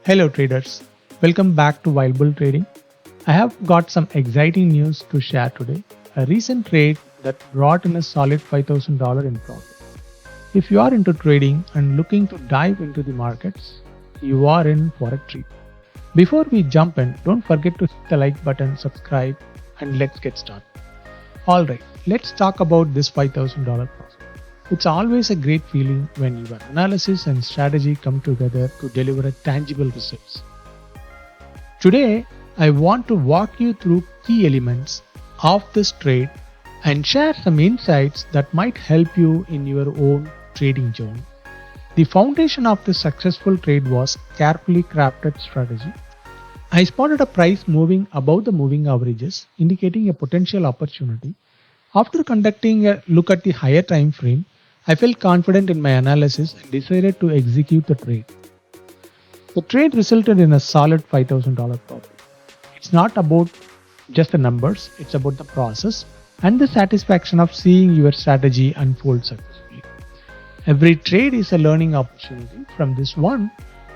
Hello traders, welcome back to Wild Bull Trading. I have got some exciting news to share today. A recent trade that brought in a solid $5,000 in profit. If you are into trading and looking to dive into the markets, you are in for a treat. Before we jump in, don't forget to hit the like button, subscribe, and let's get started. Alright, let's talk about this $5,000 profit. It's always a great feeling when your analysis and strategy come together to deliver tangible results. Today, I want to walk you through key elements of this trade and share some insights that might help you in your own trading journey. The foundation of this successful trade was carefully crafted strategy. I spotted a price moving above the moving averages, indicating a potential opportunity. After conducting a look at the higher time frame, I felt confident in my analysis and decided to execute the trade. The trade resulted in a solid $5,000 profit. It's not about just the numbers, it's about the process and the satisfaction of seeing your strategy unfold successfully. Every trade is a learning opportunity. From this one,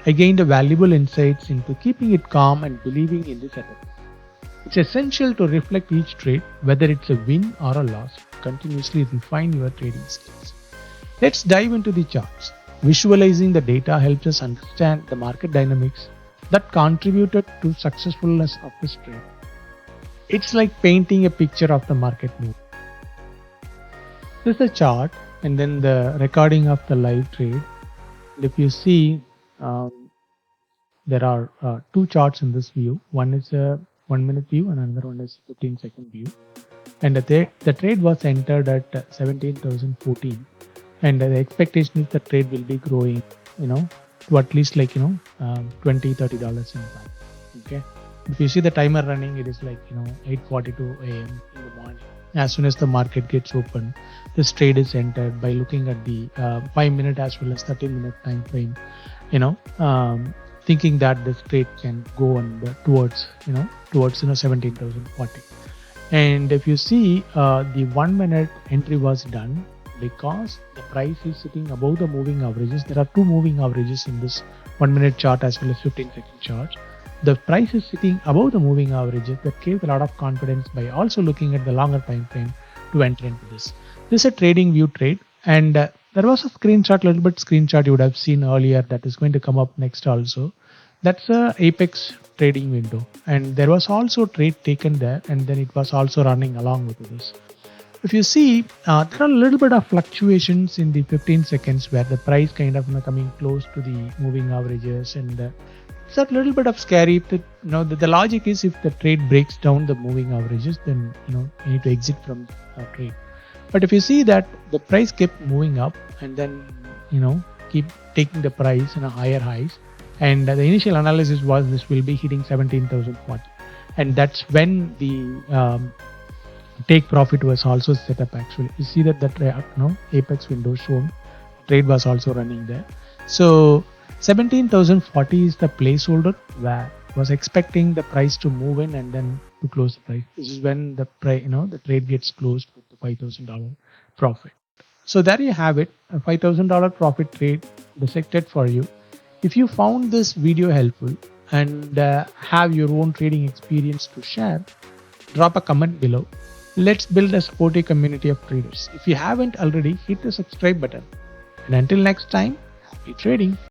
I gained valuable insights into keeping it calm and believing in the setup. It's essential to reflect each trade, whether it's a win or a loss, to continuously refine your trading skills. Let's dive into the charts. Visualizing the data helps us understand the market dynamics that contributed to successfulness of this trade. It's like painting a picture of the market move. This is a chart and then the recording of the live trade. And if you see, there are two charts in this view. One is a 1 minute view and another one is 15-second view. And the trade was entered at 17,014. And the expectation is the trade will be growing, to at least $20-30 in time. Okay. If you see the timer running, it is 8:42 a.m. in the morning. As soon as the market gets open, this trade is entered by looking at the 5-minute as well as 13-minute time frame. Thinking that this trade can go on towards 17,040. And if you see, the 1 minute entry was done because the price is sitting above the moving averages. There are two moving averages in this 1 minute chart as well as 15-second chart. The price is sitting above the moving averages. That gave a lot of confidence by also looking at the longer time frame to enter into this. This is a trading view trade, and there was a little bit screenshot you would have seen earlier that is going to come up next also. That's a apex trading window, and there was also trade taken there, and then it was also running along with this. If you see, there are a little bit of fluctuations in the 15 seconds where the price kind of coming close to the moving averages, and it's a little bit of scary. The logic is if the trade breaks down the moving averages, then you need to exit from trade. But if you see that the price kept moving up and then keep taking the price in a higher highs, and the initial analysis was this will be hitting 17,040, and that's when the take profit was also set up. Actually, you see that apex window shown, trade was also running there. So 17,040 is the placeholder where was expecting the price to move in and then to close the price. This is when the the trade gets closed with the $5,000 profit. So there you have it, a $5,000 profit trade dissected for you. If you found this video helpful and have your own trading experience to share, drop a comment below. Let's build a supportive community of traders. If you haven't already, hit the subscribe button. And until next time, happy trading.